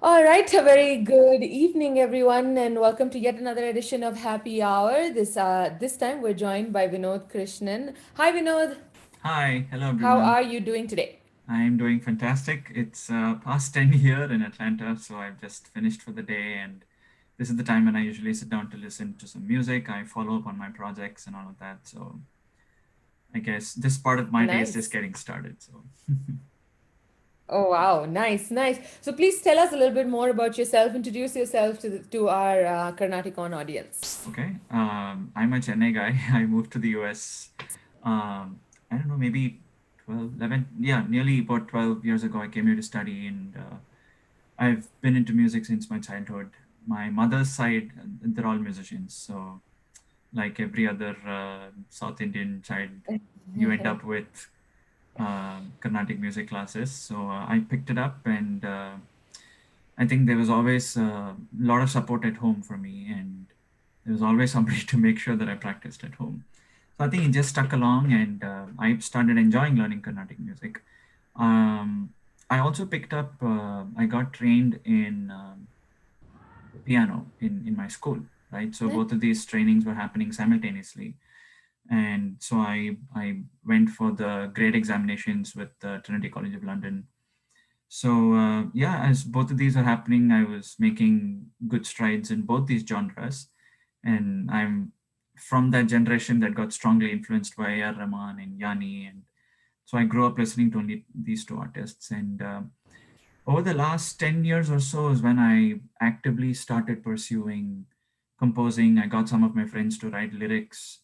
All right, a very good evening, everyone, and welcome to yet another edition of Happy Hour. This time we're joined by Vinod Krishnan. Hi, Vinod. Hi, hello How everyone. are you doing today? I'm doing fantastic. It's past 10 here in Atlanta, so I've just finished for the day, and this is the time when I usually sit down to listen to some music. I follow up on my projects and all of that. So I guess this part of my day is just Nice. getting started. So, Oh, wow, nice, nice. So please tell us a little bit more about yourself. Introduce yourself to our CarnaticON audience. okay, I'm a Chennai guy. I moved to the US, I don't know, maybe 12, 11, yeah, nearly about 12 years ago. I came here to study, and I've been into music since my childhood. My mother's side, they're all musicians. So, like every other South Indian child, you end up with Carnatic music classes. So, I picked it up, and I think there was always a lot of support at home for me, and there was always somebody to make sure that I practiced at home. So, I think it just stuck along, and I started enjoying learning Carnatic music. Um, I also picked up, I got trained in piano in my school, right? So both of these trainings were happening simultaneously. And so I went for the grade examinations with the Trinity College of London. So yeah, as both of these are happening, I was making good strides in both these genres. And I'm from that generation that got strongly influenced by A.R. Rahman and Yanni. And so I grew up listening to only these two artists. And over the last 10 years or so is when I actively started pursuing composing. I got some of my friends to write lyrics.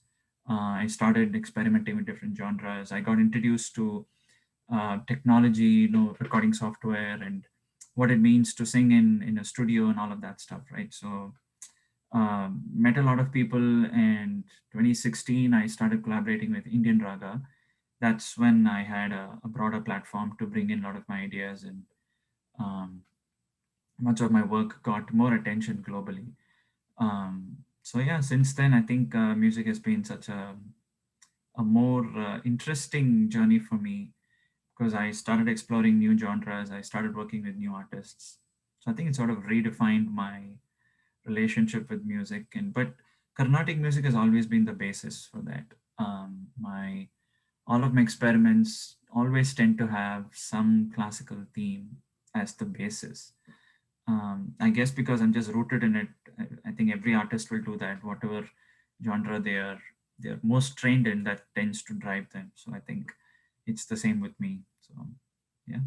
I started experimenting with different genres. I got introduced to technology, recording software and what it means to sing in a studio and all of that stuff, right? So met a lot of people, and 2016 I started collaborating with Indian Raga. That's when I had a broader platform to bring in a lot of my ideas, and um, much of my work got more attention globally. So yeah, since then I think music has been such a more interesting journey for me because I started exploring new genres. I started working with new artists. So I think it sort of redefined my relationship with music. And but Carnatic music has always been the basis for that. My all of my experiments always tend to have some classical theme as the basis. I guess because I'm just rooted in it, I think every artist will do that. Whatever genre they're most trained in, that tends to drive them. So I think it's the same with me. So yeah.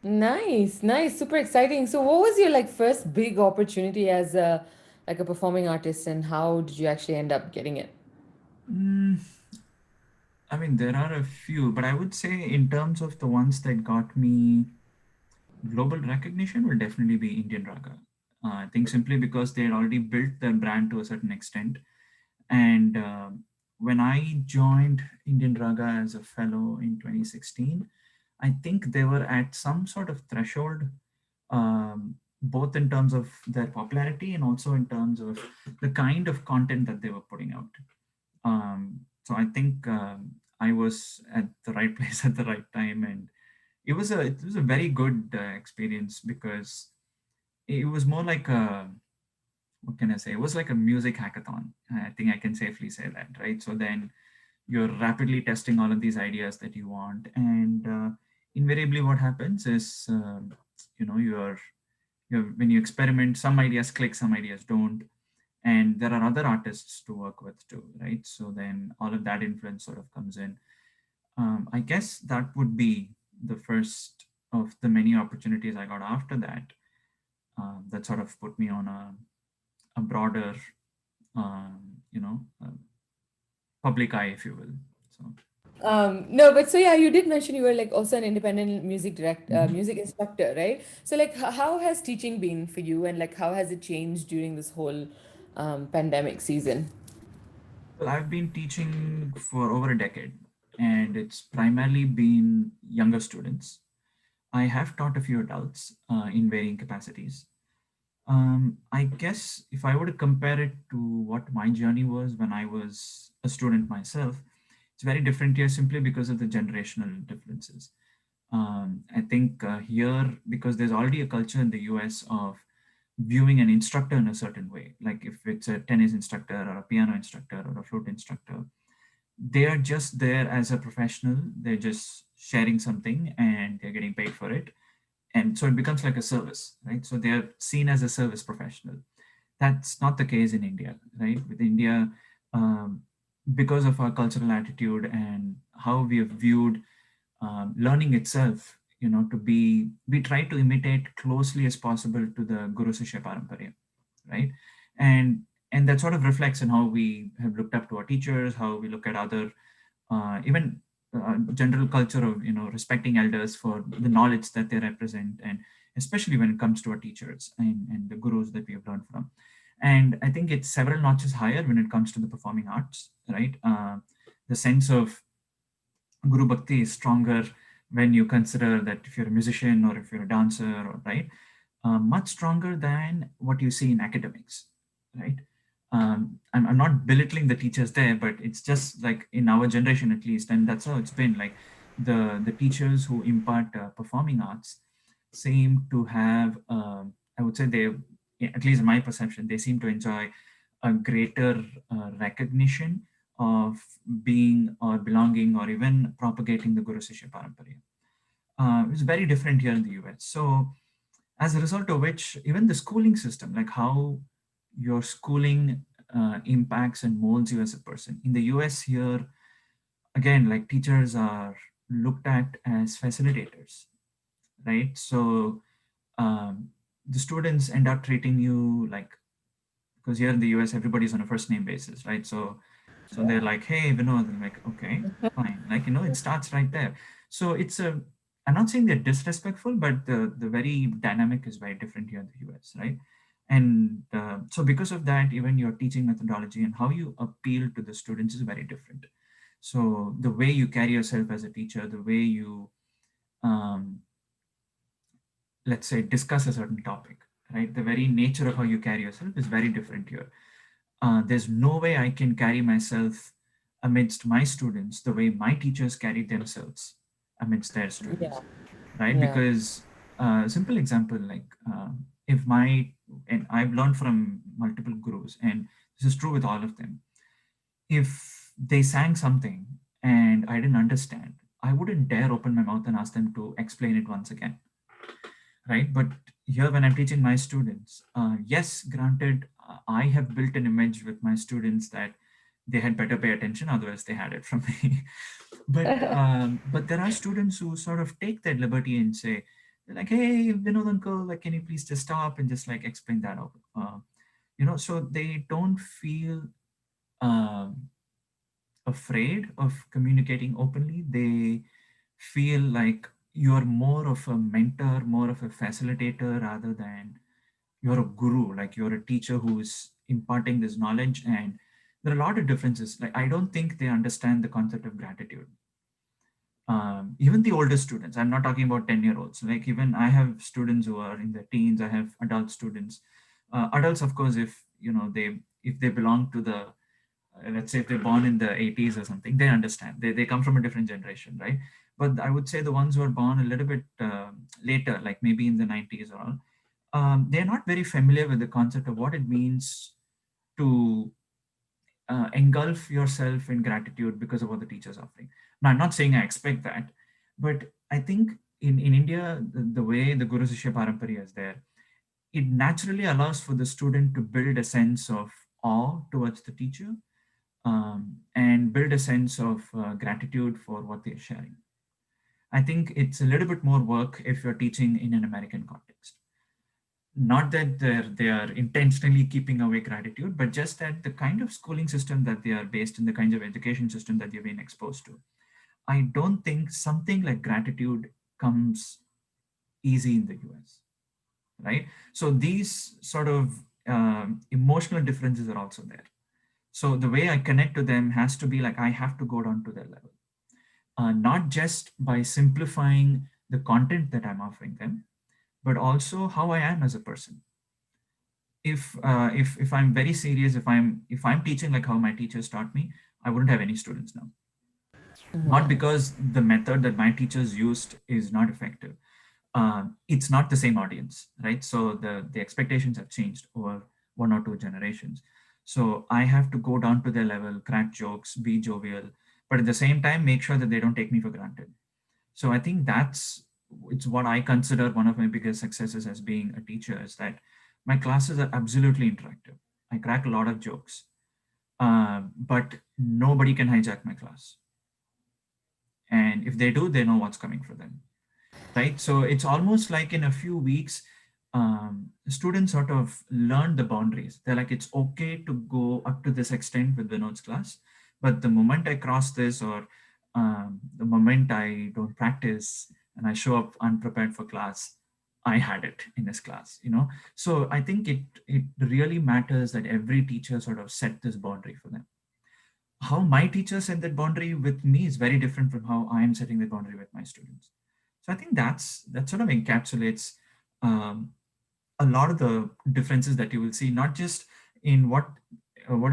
Nice, nice, super exciting. So, what was your first big opportunity as a performing artist, and how did you actually end up getting it? Mm, I mean, there are a few, but I would say in terms of the ones that got me global recognition will definitely be Indian Raga. I think simply because they had already built their brand to a certain extent. And when I joined Indian Raga as a fellow in 2016, I think they were at some sort of threshold, both in terms of their popularity and also in terms of the kind of content that they were putting out. So I think I was at the right place at the right time, and it was a very good experience because it was more like a, what can I say? It was like a music hackathon. I think I can safely say that, right? So then you're rapidly testing all of these ideas that you want, and invariably, what happens is, you're when you experiment, some ideas click, some ideas don't, and there are other artists to work with too, right? So then all of that influence sort of comes in. I guess that would be the first of the many opportunities I got after that, that sort of put me on a broader, public eye, if you will. So, No, but so yeah, you did mention you were also an independent mhm. music instructor, right? So how has teaching been for you, and how has it changed during this whole pandemic season? Well, I've been teaching for over a decade, and it's primarily been younger students. I have taught a few adults in varying capacities. I guess if I were to compare it to what my journey was when I was a student myself, it's very different here simply because of the generational differences. I think here, because there's already a culture in the US of viewing an instructor in a certain way, like if it's a tennis instructor or a piano instructor or a flute instructor, they are just there as a professional. They're just sharing something and they're getting paid for it. And so it becomes like a service, right? So they're seen as a service professional. That's not the case in India, right? With India, um, because of our cultural attitude and how we have viewed learning itself, to be, we try to imitate closely as possible to the Guru Sishya Paramparya, right? And that sort of reflects in how we have looked up to our teachers, how we look at other, even general culture of respecting elders for the knowledge that they represent, and especially when it comes to our teachers and the gurus that we have learned from. And I think it's several notches higher when it comes to the performing arts, right? The sense of Guru Bhakti is stronger when you consider that if you're a musician or if you're a dancer, or right, much stronger than what you see in academics, right? I'm not belittling the teachers there, but it's just like in our generation at least, and that's how it's been. Like the teachers who impart performing arts seem to have, I would say they, at least in my perception, they seem to enjoy a greater recognition of being or belonging or even propagating the Guru Sishya Paramparya. It's very different here in the US. So, as a result of which, even the schooling system, like how your schooling impacts and molds you as a person. In the US here, again, like teachers are looked at as facilitators, right? So, um, the students end up treating you like, because here in the US, everybody's on a first name basis, right? So they're like, hey, Vinod, and I'm like, okay, fine. Like, it starts right there. So it's a, I'm not saying they're disrespectful, but the very dynamic is very different here in the US, right? And so because of that, even your teaching methodology and how you appeal to the students is very different. So the way you carry yourself as a teacher, the way you, um, let's say, discuss a certain topic, right? The very nature of how you carry yourself is very different here. There's no way I can carry myself amidst my students the way my teachers carry themselves amidst their Yeah. students, right? Yeah. Because simple example, like if my, and I've learned from multiple gurus, and this is true with all of them. If they sang something and I didn't understand, I wouldn't dare open my mouth and ask them to explain it once again, right? But here, when I'm teaching my students, yes, granted, I have built an image with my students that they had better pay attention, otherwise they had it from me. But there are students who sort of take that liberty and say, they're like, hey, Vinod uncle, like, can you please just stop and just like explain that out? So they don't feel um, afraid of communicating openly. They feel like you're more of a mentor, more of a facilitator rather than you're a guru, like you're a teacher who's imparting this knowledge. And there are a lot of differences. Like, I don't think they understand the concept of gratitude. Even the older students, I'm not talking about 10-year-olds. Like, even I have students who are in their teens, I have adult students. Adults, of course, if they belong to the, let's say if they're born in the 80s or something, they understand. They come from a different generation, right? But I would say the ones who are born a little bit later, like maybe in the 90s or all, they're not very familiar with the concept of what it means to engulf yourself in gratitude because of what the teacher's offering. Now, I'm not saying I expect that, but I think in India, the way the Guru Sishya Paramparya is there, it naturally allows for the student to build a sense of awe towards the teacher, and build a sense of gratitude for what they're sharing. I think it's a little bit more work if you're teaching in an American context. Not that they are intentionally keeping away gratitude, but just that the kind of schooling system that they are based in, the kinds of education system that they've been exposed to, I don't think something like gratitude comes easy in the US, right? So these sort of emotional differences are also there. So the way I connect to them has to be like I have to go down to their level, not just by simplifying the content that I'm offering them, but also how I am as a person. If I'm very serious, if I'm teaching like how my teachers taught me, I wouldn't have any students now. not because the method that my teachers used is not effective. It's not the same audience, right? So the expectations have changed over one or two generations. So I have to go down to their level, crack jokes, be jovial, but at the same time make sure that they don't take me for granted. So I think that's it's what I consider one of my biggest successes as being a teacher, is that my classes are absolutely interactive. I crack a lot of jokes, but nobody can hijack my class. And if they do, they know what's coming for them, right? So it's almost like in a few weeks, students sort of learn the boundaries. They're like, it's okay to go up to this extent with Vinod's class, but the moment I cross this, or the moment I don't practice and I show up unprepared for class, I had it in his class, you know. So I think it really matters that every teacher sort of set this boundary for them. How my teacher set that boundary with me is very different from how I am setting the boundary with my students. So I think that sort of encapsulates um, a lot of the differences that you will see, not just in what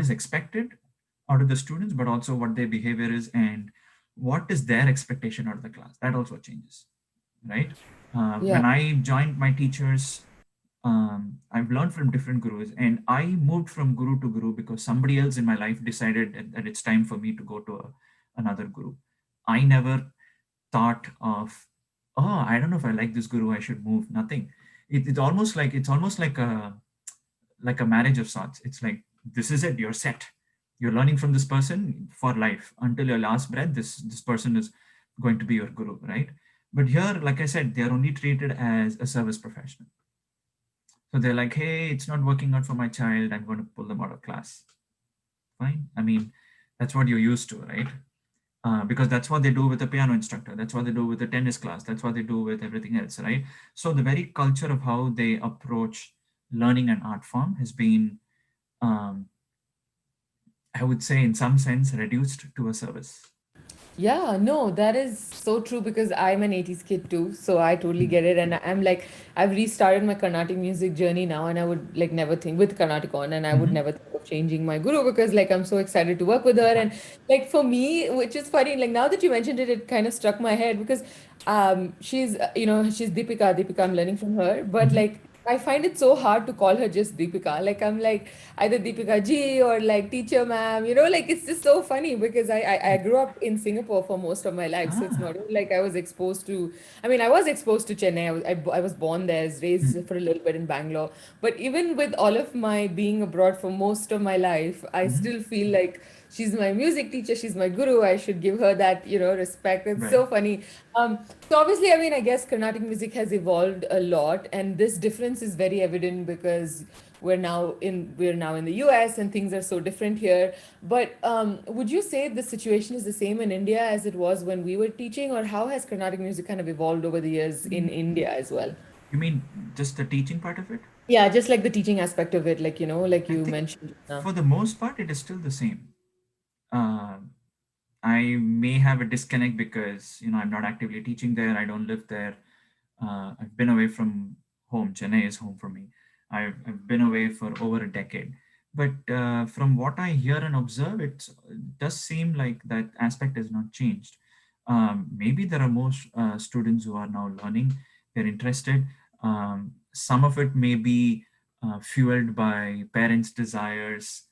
is expected out of the students, but also what their behavior is and what is their expectation out of the class. That also changes, right? Yeah. When I joined my teachers, I've learned from different gurus, and I moved from guru to guru because somebody else in my life decided that it's time for me to go to another guru. I never thought of, oh, I don't know if I like this guru, I should move. Nothing. It's almost like a marriage of sorts. It's like, this is it, you're set. You're learning from this person for life until your last breath. This person is going to be your guru, right? But here, like I said, they're only treated as a service professional. So they're like, hey, it's not working out for my child, I'm going to pull them out of class. Fine. I mean, that's what you're used to, right? Because that's what they do with a piano instructor. That's what they do with a tennis class. That's what they do with everything else, right? So the very culture of how they approach learning an art form has been, um, I would say, in some sense, reduced to a service. Yeah, no, that is so true because I'm an 80s kid too, so I totally Mm. get it. And I'm like, I've restarted my Carnatic music journey now, and I would like never think with CarnaticON, and I would Mm-hmm. never think of changing my guru because like I'm so excited to work with her. Right. And like for me, which is funny, like now that you mentioned it, it kind of struck my head because she's she's Deepika, I'm learning from her, but Mm-hmm. like I find it so hard to call her just Deepika. Like I'm like either Deepika ji or like teacher ma'am, like it's just so funny because I grew up in Singapore for most of my life. So it's Ah. not even like I was exposed to, I mean, I was exposed to Chennai. I was born there, was raised Mm-hmm. for a little bit in Bangalore. But even with all of my being abroad for most of my life, I Mm-hmm. still feel like she's my music teacher, she's my guru. I should give her that, respect. It's Right. so funny. So obviously, I mean, I guess Carnatic music has evolved a lot, and this difference is very evident because we're now in the US and things are so different here. But would you say the situation is the same in India as it was when we were teaching, or how has Carnatic music kind of evolved over the years in India as well? You mean just the teaching part of it? Yeah, just like the teaching aspect of it, like like I you think mentioned just now. for the most part, it is still the same. Uh, I may have a disconnect because I'm not actively teaching there. I don't live there. I've been away from home. Chennai is home for me. I've been away for over a decade. But from what I hear and observe, it does seem like that aspect has not changed. Maybe there are more students who are now learning. They're interested. Some of it may be fueled by parents' desires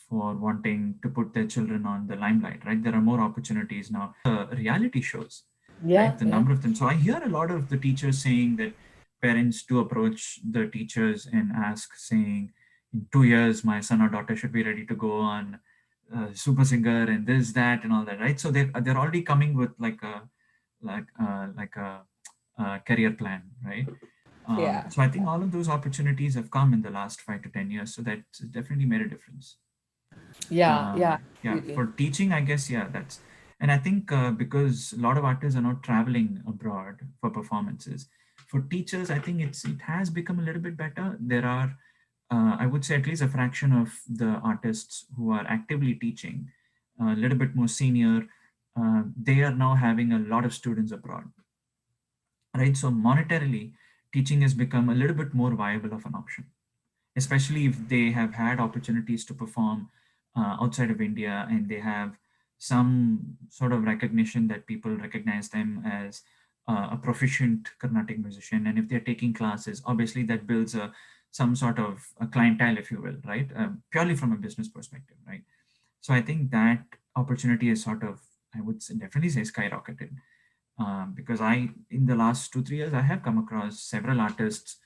for wanting to put their children on the limelight, right? There are more opportunities now. Reality shows, right? Yeah, The yeah. number of them. So I hear a lot of the teachers saying that parents do approach the teachers and ask, saying, in 2 years, my son or daughter should be ready to go on Super Singer and this, that, and all that, right? So they're already coming with like a career plan, right? Yeah. So I think all of those opportunities have come in the last 5 to 10 years. So that's definitely made a difference. Yeah, yeah, Yeah, absolutely. for teaching, I guess, yeah, and I think because a lot of artists are not traveling abroad for performances, for teachers, I think it has become a little bit better. There are, I would say, at least a fraction of the artists who are actively teaching, a little bit more senior, they are now having a lot of students abroad, right? So monetarily, teaching has become a little bit more viable of an option, especially if they have had opportunities to perform outside of India and they have some sort of recognition that people recognize them as a proficient Carnatic musician. And if they're taking classes, obviously that builds some sort of a clientele, if you will, right? Purely from a business perspective, right? So I think that opportunity is sort of, I would definitely say, skyrocketed, because in the last 2 3 years, I have come across several artists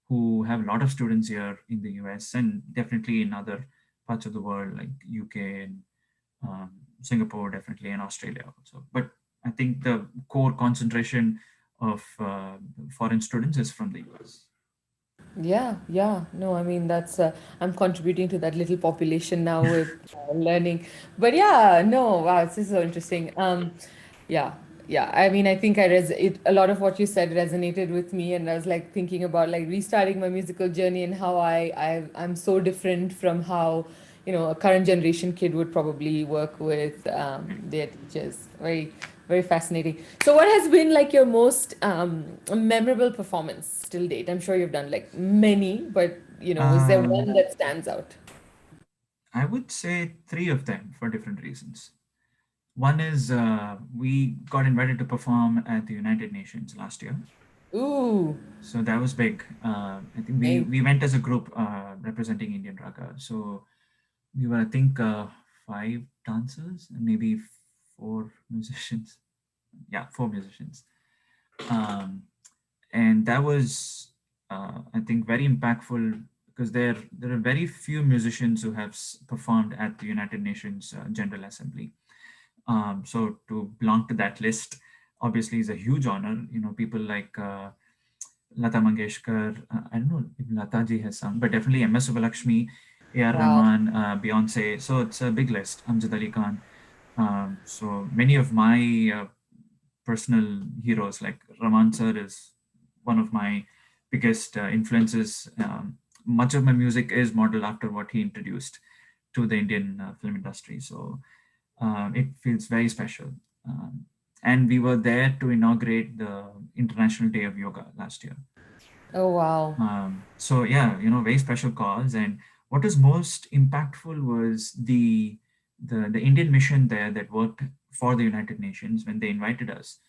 who have a lot of students here in the US and definitely in other parts of the world like UK and um, Singapore, definitely, and Australia also. But I think the core concentration of foreign students is from the US. Yeah, yeah. No, I mean that's I'm contributing to that little population now with learning. But yeah, no, wow, this is so interesting. Yeah, yeah. I mean, I think a lot of what you said resonated with me, and I was like thinking about like restarting my musical journey and how I'm so different from how a current generation kid would probably work with their teachers. Very fascinating. So, what has been like your most memorable performance till date? I'm sure you've done like many, but is there Um, one that stands out? I would say three of them for different reasons. One is we got invited to perform at the United Nations last year. Ooh, So that was big. I think we nice. we went as a group representing Indian Raga. So we were, I think, five dancers and maybe four musicians. Yeah, four musicians. Um, and that was, I think, very impactful because there are very few musicians who have performed at the United Nations General Assembly. So to belong to that list obviously is a huge honor. People like Lata Mangeshkar. I don't know if Lata ji has sung, but definitely MS Subbulakshmi, A.R. Wow. Rahman, Beyonce. So it's a big list. Amjad Ali Khan. So many of my personal heroes, like Rahman sir, is one of my biggest influences. Much of my music is modeled after what he introduced to the Indian film industry. So it feels very special. Um, and we were there to inaugurate the International Day of Yoga last year. Oh, wow. So yeah, very special cause. And what was most impactful was the Indian mission there that worked for the United Nations when they invited us.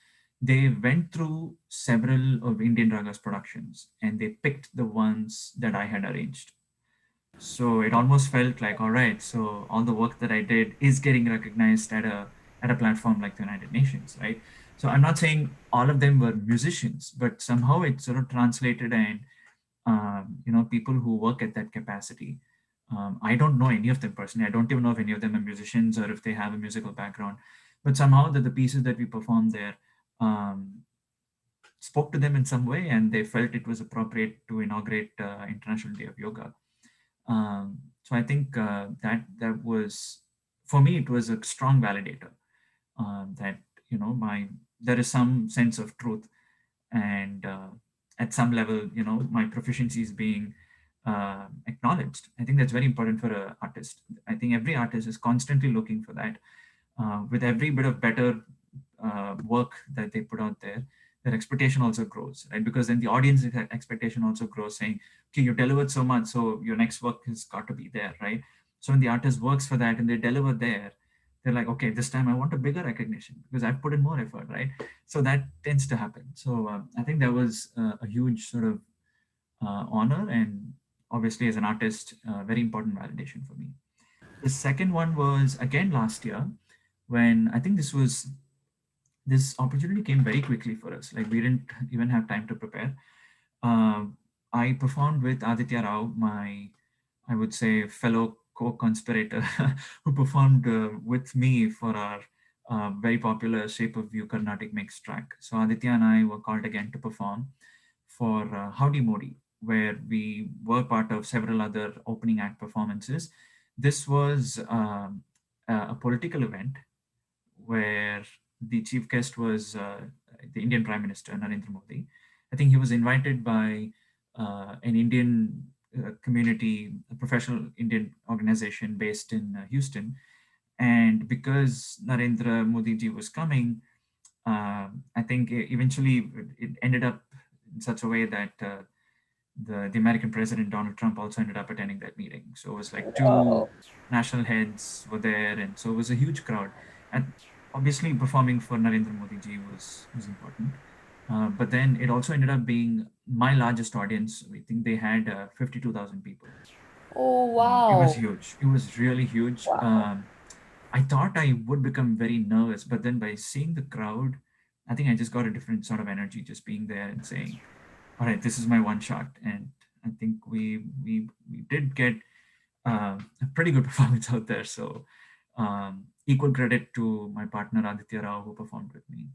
They went through several of Indian Ragas productions and they picked the ones that I had arranged. So it almost felt like, all right, so all the work that I did is getting recognized at a platform like the United Nations, right? So I'm not saying all of them were musicians, but somehow it sort of translated, and people who work at that capacity. I don't know any of them personally. I don't even know if any of them are musicians or if they have a musical background, but somehow the pieces that we performed there um, spoke to them in some way, and they felt it was appropriate to inaugurate International Day of Yoga. So I think that was, for me, it was a strong validator that my there is some sense of truth, and at some level, my proficiency is being acknowledged. I think that's very important for an artist. I think every artist is constantly looking for that. With every bit of better work that they put out there, their expectation also grows, right? Because then the audience expectation also grows, saying, okay, you delivered so much, so your next work has got to be there, right? So when the artist works for that and they deliver there, they're like, okay, this time I want a bigger recognition because I've put in more effort, right? So that tends to happen. So I think that was a huge sort of honor, and obviously as an artist, very important validation for me. The second one was again last year, when I think this opportunity came very quickly for us. Like we didn't even have time to prepare. Uh, I performed with Aditya Rao, my, I would say, fellow co-conspirator, who performed with me for our very popular Shape of You Carnatic Mix track. So Aditya and I were called again to perform for Howdy Modi, where we were part of several other opening act performances. This was a political event where the chief guest was the Indian Prime Minister Narendra Modi. I think he was invited by an Indian community, a professional Indian organization based in Houston. And because Narendra Modi ji was coming, I think eventually it ended up in such a way that the American president Donald Trump also ended up attending that meeting. So it was like two Wow. national heads were there, and so it was a huge crowd. at, obviously performing for Narendra Modi ji was important. But then it also ended up being my largest audience. I think they had 52,000 people. Oh, It was wow. huge. It was really huge. Wow. I thought I would become very nervous, but then by seeing the crowd, I think I just got a different sort of energy just being there and saying, "All right, this is my one shot." And I think we did get a pretty good performance out there. So equal credit to my partner Aditya Rao who performed with me.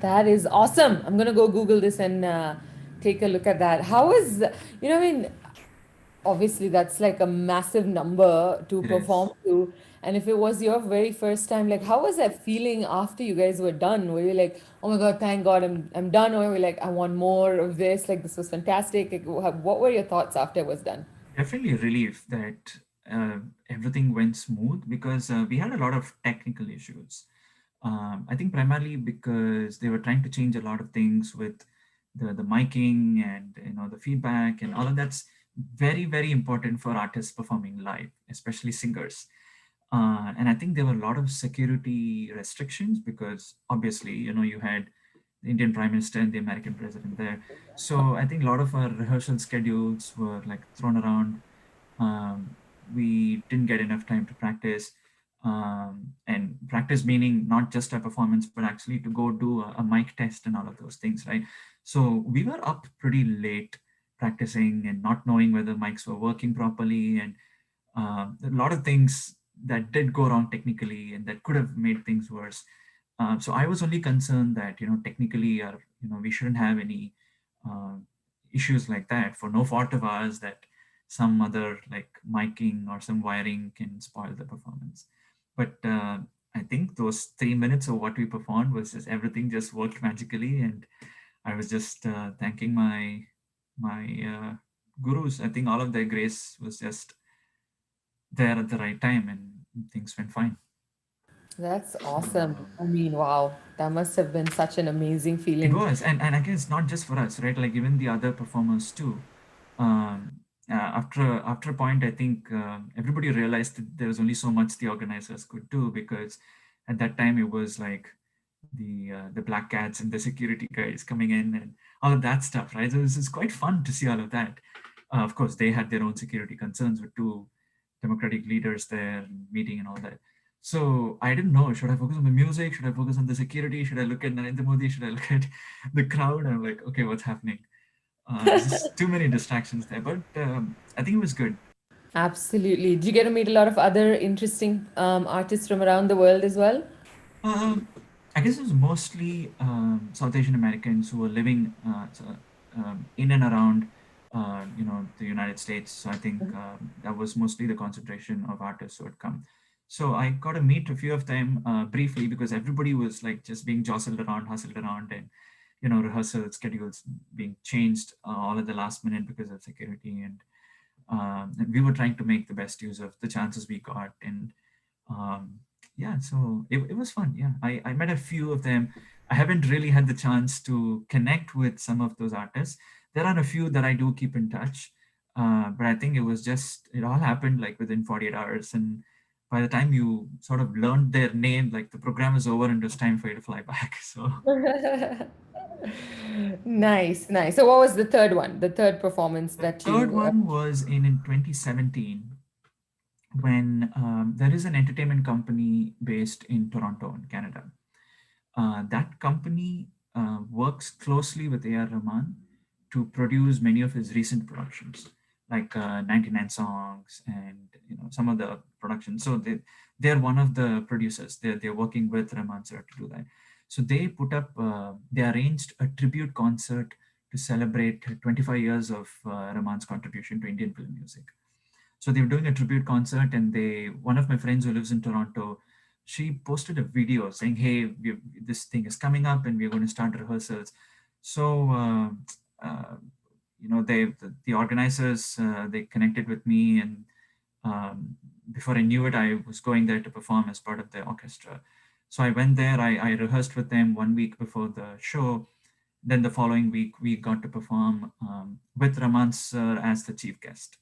That is awesome. I'm gonna go Google this and take a look at that. How is, I mean, obviously that's like a massive number to It perform is. to. And if it was your very first time, like how was that feeling after you guys were done? Were you like, oh my God, thank God I'm done? Or were you like, I want more of this? Like this was fantastic. Like, what were your thoughts after it was done? Definitely a relief that uh, everything went smooth because we had a lot of technical issues. I think primarily because they were trying to change a lot of things with the miking and the feedback and all of that's very important for artists performing live, especially singers. And I think there were a lot of security restrictions because obviously you had the Indian Prime Minister and the American President there. So I think a lot of our rehearsal schedules were like thrown around. We didn't get enough time to practice, and practice meaning not just a performance but actually to go do a mic test and all of those things, right? So we were up pretty late practicing and not knowing whether mics were working properly, and a lot of things that did go wrong technically and that could have made things worse. So I was only concerned that technically, or we shouldn't have any uh, issues like that for no fault of ours, that some other like miking or some wiring can spoil the performance. But I think those 3 minutes of what we performed was just everything just worked magically, and I was just thanking my gurus. I think all of their grace was just there at the right time, and things went fine. That's So awesome. I mean, wow, that must have been such an amazing it feeling. was, and I guess not just for us, right? Like even the other performers too. After a point, I think everybody realized that there was only so much the organizers could do because at that time it was like the black cats and the security guys coming in and all of that stuff, right? So it's quite fun to see all of that. Of course, they had their own security concerns with two democratic leaders there and meeting and all that. So I didn't know, should I focus on the music? Should I focus on the security? Should I look at Narendra Modi? Should I look at the crowd? I'm like, okay, what's happening? There's just too many distractions there, but I think it was good. Absolutely. Did you get to meet a lot of other interesting artists from around the world as well? Um, I guess it was mostly South Asian Americans who were living in and around, the United States. So I think that was mostly the concentration of artists who had come. So I got to meet a few of them briefly because everybody was like just being jostled around, hustled around, and rehearsal schedules being changed all at the last minute because of security, and we were trying to make the best use of the chances we got, and um, yeah, so it was fun. Yeah, I met a few of them. I haven't really had the chance to connect with some of those artists. There are a few that I do keep in touch, but I think it all happened like within 48 hours, and by the time you sort of learned their name, like the program is over and it was time for you to fly back. So Nice, nice. So, what was the third one? The third performance the that third you. one was in 2017 when there is an entertainment company based in Toronto, in Canada. That company works closely with A.R. Rahman to produce many of his recent productions, like 99 songs and some of the productions. So they're one of the producers. They're working with Rahman sir to do that. So they arranged a tribute concert to celebrate 25 years of Rahman's contribution to Indian film music. So they were doing a tribute concert, and one of my friends who lives in Toronto, she posted a video saying, "Hey, this thing is coming up, and we're going to start rehearsals." So uh, the organizers they connected with me, and um, before I knew it, I was going there to perform as part of the orchestra. So I went there. I rehearsed with them 1 week before the show. Then the following week, we got to perform with Raman sir as the chief guest.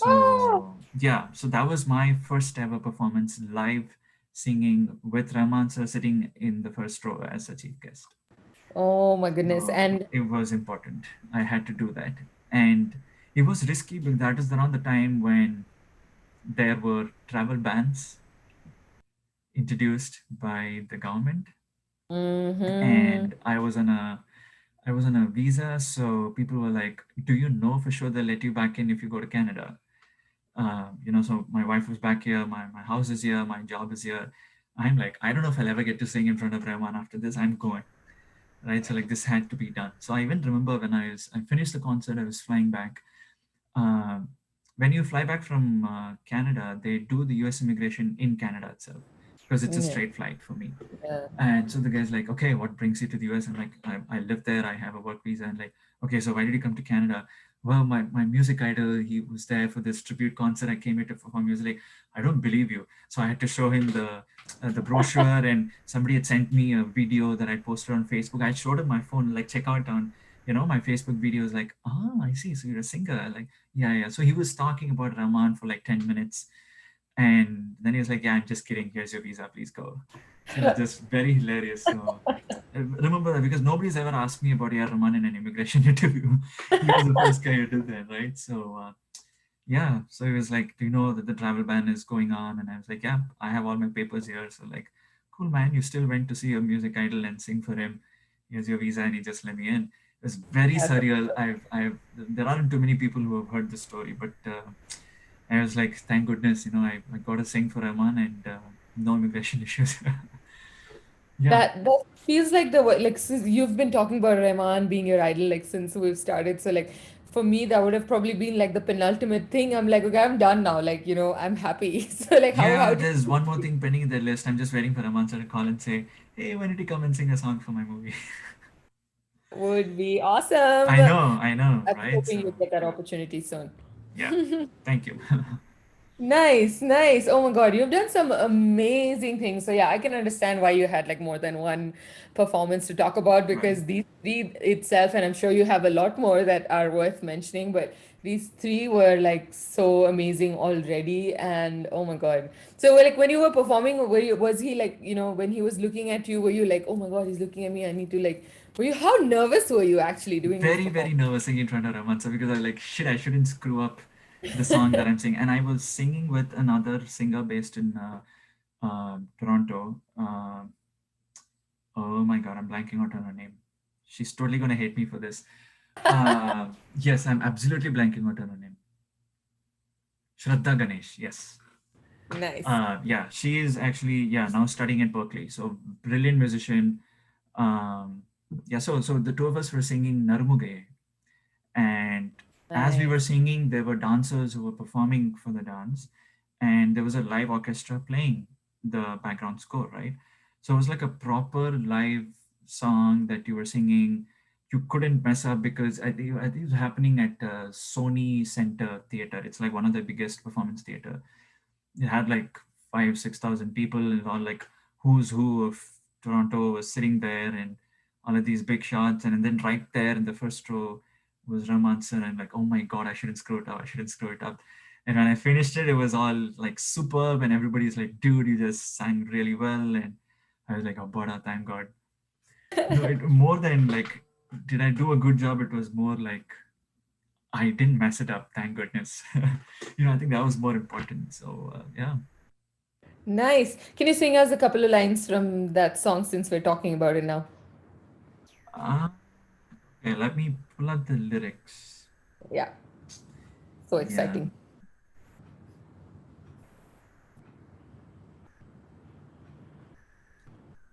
Oh, So yeah, so that was my first ever performance live singing with Rahman sir sitting in the first row as a chief guest. Oh my goodness. So And it was important. I had to do that. And it was risky because that is around the time when there were travel bans introduced by the government. mm-hmm. And I was on a visa, so people were like, "Do you know for sure they'll let you back in if you go to Canada?" So my wife was back here, my house is here, my job is here. I'm like, I don't know if I'll ever get to sing in front of Rahman after this. I'm going, right? So like this had to be done. So I even remember when I finished the concert, I was flying back. Uh, when you fly back from Canada, they do the US immigration in Canada itself because it's a Yeah. straight flight for me. Yeah. And so the guy's like, okay, what brings you to the US? I'm like, I live there. I have a work visa. And like, okay, so why did you come to Canada? Well, my music idol, he was there for this tribute concert. I came here to perform. He was like, I don't believe you. So I had to show him the brochure, and somebody had sent me a video that I posted on Facebook. I showed him my phone, like, check out on, my Facebook videos. Like, oh, I see. So you're a singer. Like, yeah, yeah. So he was talking about Rahman for like 10 minutes. And then he was like, yeah, I'm just kidding. Here's your visa. Please go. So it was just very hilarious. So remember that because nobody's ever asked me about A.R. Rahman in an immigration interview. He was the first guy who did that, right? So yeah, so he was like, do you know that the travel ban is going on? And I was like, yeah, I have all my papers here. So like, cool, man, you still went to see your music idol and sing for him. Here's your visa, and he just let me in. It was very surreal. There aren't too many people who have heard the story, but I was like, thank goodness, I got to sing for Rahman, and no immigration issues. Yeah. That feels like like since you've been talking about Rahman being your idol like since we've started. So like for me that would have probably been like the penultimate thing. I'm like, okay, I'm done now. Like, I'm happy. So like how Yeah, do there's one more thing pending in the list. I'm just waiting for Rahman sir to call and say, hey, when did you come and sing a song for my movie? would be awesome. I know, I'm right? hoping you So, get that opportunity soon. yeah, thank you. Nice, nice. Oh my God, you've done some amazing things. So yeah, I can understand why you had like more than one performance to talk about Right. because these three itself, and I'm sure you have a lot more that are worth mentioning, but these three were like so amazing already. And oh my God. So like when you were performing, was he like, when he was looking at you, were you like, oh my God, he's looking at me, I need to like, how nervous were you actually doing this Very, performance? very nervous singing in front of Rahman sir because I was like, shit, I shouldn't screw up the song that I'm singing. And I was singing with another singer based in Toronto. Oh my God, I'm blanking out on her name. She's totally going to hate me for this. Yes, I'm absolutely blanking out on her name. Shraddha Ganesh, yes. Nice. Yeah, she is actually, yeah, now studying at Berkeley. So brilliant musician. Um, yeah, so the two of us were singing Narmuge, and as we were Nice. singing, there were dancers who were performing for the dance, and there was a live orchestra playing the background score, right? So it was like a proper live song that you were singing. You couldn't mess up because I think it was happening at Sony Center Theater. It's like one of the biggest performance theater. It had like 5,000 6,000 people, and all like who's who of Toronto was sitting there, and all of these big shots, and then right there in the first row was Rahman sir. I'm like, oh my god, I shouldn't screw it up. I shouldn't screw it up. And when I finished it, it was all like superb, and everybody's like, dude, you just sang really well. And I was like, oh, Boda, thank God. It more than like, did I do a good job? It was more like I didn't mess it up. Thank goodness. I think that was more important. So yeah. Nice. Can you sing us a couple of lines from that song since we're talking about it now? Uh, okay, let me pull up the lyrics. Yeah, so Yeah, exciting.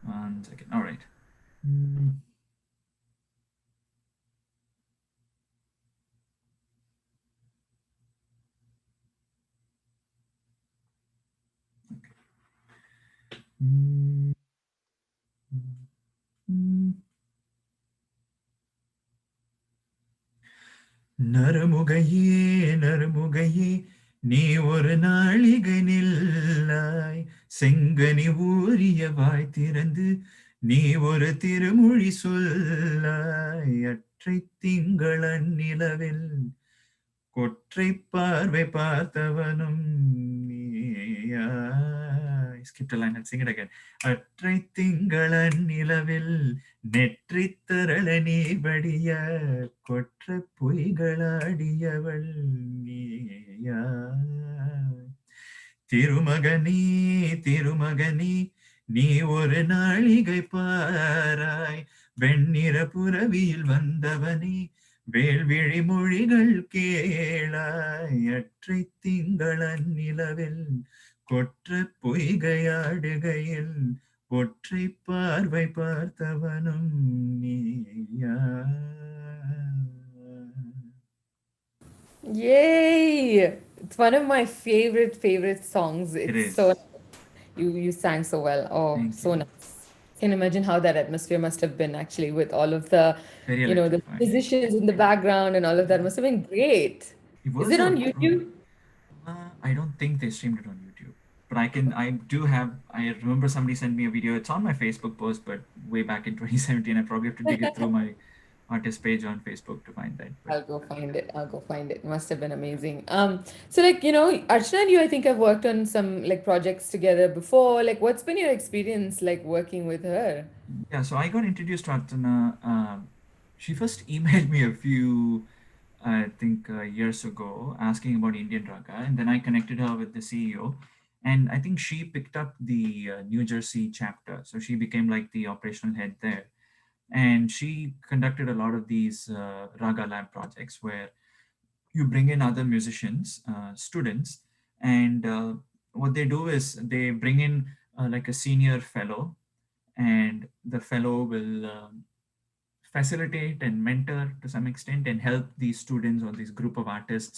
one second. All right. Mm, mm, mm. நரமுகையே நரமுகையே நீ ஒரு நாழிகை நில்லாய் செங்கனி ஊறிய வாய் திறந்து நீ ஒரு திருமொழி சொல்லாய் அற்றை திங்களன் நிலவில் கொற்றை பார்வை பார்த்தவனும் நீயாய் skipped a line. I'll sing it again. அற்றை திங்களன் நிலவில் நெற்றித் தரளனே வடிய கொற்ற பொய்களாடியவள் நீயா திருமகனே திருமகனே நீ ஒரு நாழிகை பாராய் வெண்ணிற புரவியில் வந்தவனே வேள்விழி மொழிகள் கேளாய் அற்றை திங்களன் நிலவில் கொற்ற பொய்கையாடுகையில் ஒற்றை பார்வை பார்த்தவனும் நீயா. Yay! It's one of my favorite songs. It It's so is. you sang so well. Oh, Thank so you. nice. Can imagine how that atmosphere must have been actually with all of the, Very the electrifying. musicians in the background and all of that must have been great. It Is was it a on YouTube? I don't think they streamed it on YouTube, but I do have. I remember somebody sent me a video. It's on my Facebook post, but way back in 2017, I probably have to dig it through my artist page on Facebook to find that. But I'll go find it. I'll go find it. Must have been amazing. So like, Archana and you, I think have worked on some like projects together before. Like, what's been your experience like working with her? yeah, so I got introduced to Artana. She first emailed me a few, I think, years ago, asking about Indian Raga, and then I connected her with the CEO, and I think she picked up the New Jersey chapter, so she became like the operational head there, and she conducted a lot of these Raga Lab projects where you bring in other musicians, students, and what they do is they bring in like a senior fellow, and the fellow will facilitate and mentor to some extent and help these students or this group of artists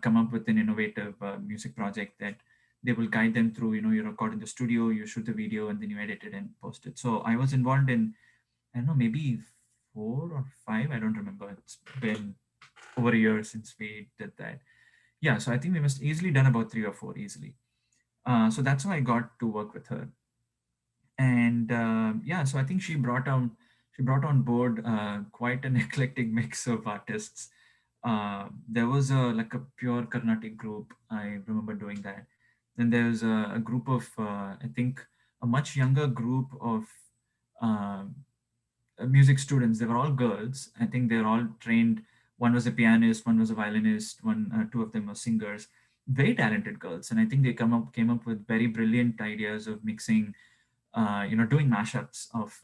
come up with an innovative music project that they will guide them through. You record in the studio, you shoot the video, and then you edit it and post it. So I was involved in, I don't know, maybe 4 or 5, I don't remember. It's been over a year since we did that. Yeah, so I think we must easily done about 3 or 4 easily. So that's how I got to work with her. And yeah, so I think she brought on board quite an eclectic mix of artists. There was like a pure Carnatic group. I remember doing that. Then there was a group of I think a much younger group of uh, music students. They were all girls. I think they're all trained. One was a pianist, one was a violinist, two of them were singers. Very talented girls, and I think they came up with very brilliant ideas of mixing, doing mashups of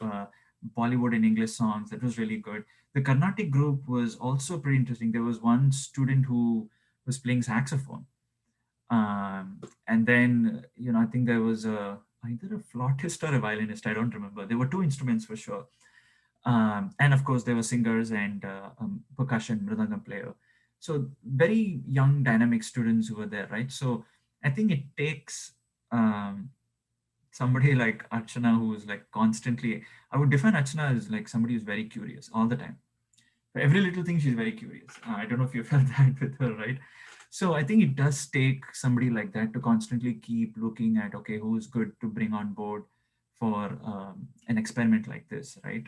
Bollywood and English songs. That was really good. The Carnatic group was also pretty interesting. There was one student who was playing saxophone, and then I think there was either a flautist or a violinist. I don't remember. There were two instruments for sure, and of course there were singers and percussion mridangam player. So very young, dynamic students who were there, right? So I think it takes somebody like Archana who's like constantly. I would define Archana as like somebody who's very curious all the time. For every little thing, she's very curious. I don't know if you felt that with her, right? So I think it does take somebody like that to constantly keep looking at, okay, who's good to bring on board for an experiment like this, right?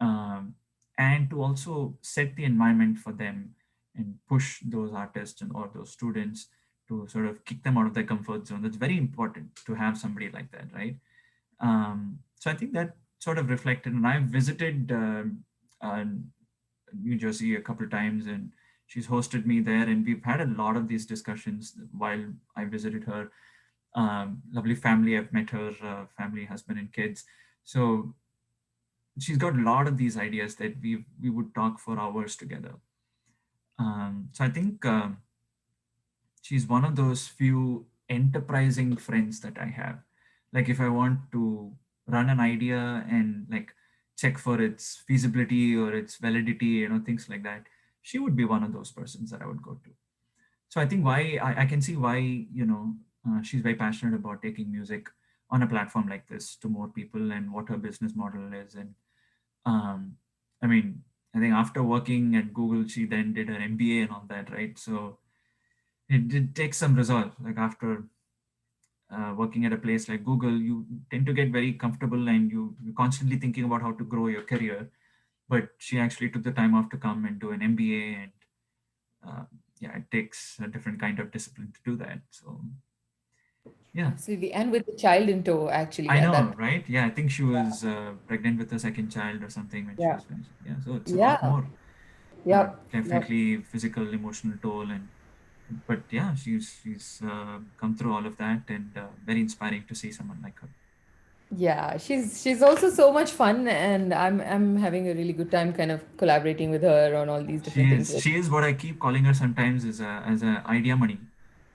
Um, and to also set the environment for them and push those artists or those students to sort of kick them out of their comfort zone. That's very important to have somebody like that, right? So I think that sort of reflected. And I've visited uh, New Jersey a couple of times, and she's hosted me there, and we've had a lot of these discussions while I visited her. Lovely family. I've met her family, husband, and kids. So she's got a lot of these ideas that we would talk for hours together. So I think she's one of those few enterprising friends that I have. Like if I want to run an idea and like check for its feasibility or its validity, things like that, she would be one of those persons that I would go to. So I think why I can see why she's very passionate about taking music on a platform like this to more people and what her business model is. And um, I mean, I think after working at Google, she then did her MBA and all that, right? So it did take some resolve. Like after working at a place like Google, you tend to get very comfortable and you're constantly thinking about how to grow your career. But she actually took the time off to come and do an MBA, and yeah, it takes a different kind of discipline to do that. So Yeah, Absolutely. And with the child in tow, actually, I at know, that. right? Yeah, I think she was pregnant with her second child or something when she Yeah. was finishing. Yeah, so it's a lot Yeah. more. Yep. Yep. Definitely physical, emotional toll, and but yeah, she's come through all of that, and very inspiring to see someone like her. Yeah, she's also so much fun, and I'm having a really good time kind of collaborating with her on all these different things. She is what I keep calling her sometimes as a idea money.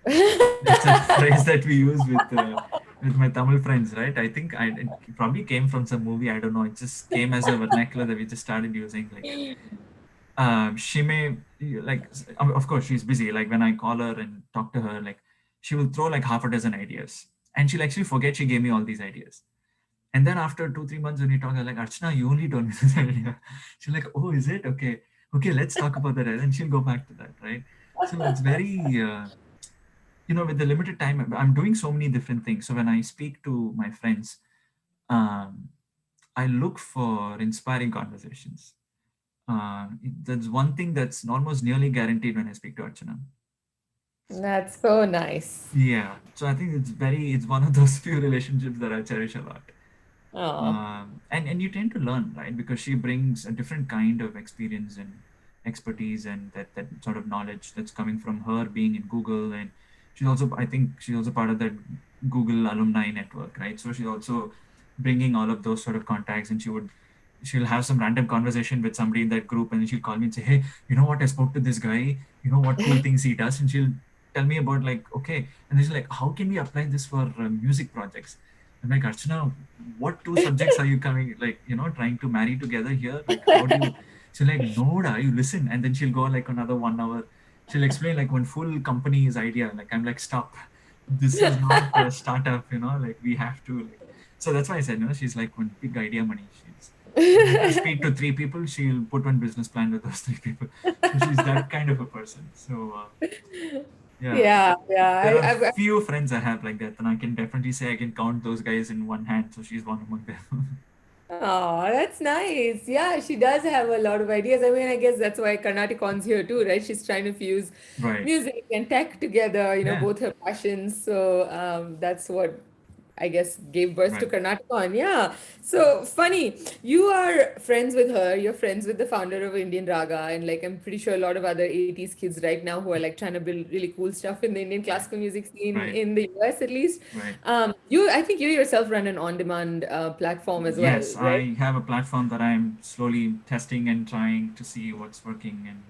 It's a phrase that we use with my Tamil friends, right? I think it probably came from some movie. I don't know. It just came as a vernacular that we just started using. Like, she may like, of course, she's busy. Like when I call her and talk to her, like she will throw like half a dozen ideas, and she'll actually forget she gave me all these ideas. And then after 2 3 months, when you talk, I'm like, Archana, you only told me this idea. She's like, oh, is it okay? Okay, let's talk about that. And then she'll go back to that, right? So it's very with the limited time, I'm doing so many different things. So when I speak to my friends, um, I look for inspiring conversations. That's one thing that's almost nearly guaranteed when I speak to Archana. That's so nice. Yeah, so I think it's one of those few relationships that I cherish a lot. Oh, And you tend to learn, right? Because she brings a different kind of experience and expertise, and that sort of knowledge that's coming from her being in Google. And I think she's also part of that Google alumni network, right? So she's also bringing all of those sort of contacts, and she'll have some random conversation with somebody in that group, and then she'll call me and say, hey, you know what, I spoke to this guy, you know what cool things he does. And she'll tell me about, like, okay. And then she's like, how can we apply this for music projects? I'm like, Archana, what two subjects are you coming, like, trying to marry together here? Like, how do you? She's like, no, da, you listen. And then she'll go like another 1 hour. She'll explain like one full company's idea. Like, I'm like, stop. This is not a startup, like, we have to, like, so that's why I said, she's like one big idea money. She's let her speak to three people, she'll put one business plan with those three people. So she's that kind of a person. So, yeah, yeah, yeah. there are few friends I have like that, and I can definitely say I can count those guys in one hand. So she's one among them. Oh, that's nice. Yeah, she does have a lot of ideas. I mean, I guess that's why CarnaticON's here too, right? She's trying to fuse Right. music and tech together, Yeah. both her passions. So that's what I guess gave birth to Right. CarnaticON. Yeah. So funny. You are friends with her. You're friends with the founder of Indian Raga, and like I'm pretty sure a lot of other 80s kids right now who are like trying to build really cool stuff in the Indian Right. classical music scene Right. in the US at least. Right. I think you yourself run an on-demand platform as well, Yes, right? I have a platform that I'm slowly testing and trying to see what's working, and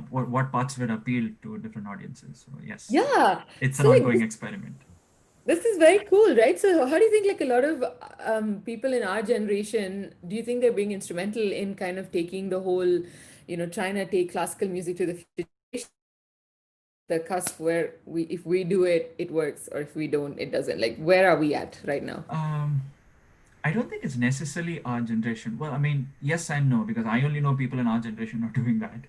what parts of it appeal to different audiences. So yes, Yeah. it's an So like ongoing this, experiment. this is very cool, right? So how do you think like a lot of people in our generation, do you think they're being instrumental in kind of taking the whole, trying to take classical music to the future generation, or are we at the cusp where if we do it, it works, or if we don't, it doesn't? Like where are we at right now? Um, I don't think it's necessarily our generation. Well, I mean, yes and no, because I only know people in our generation are doing that.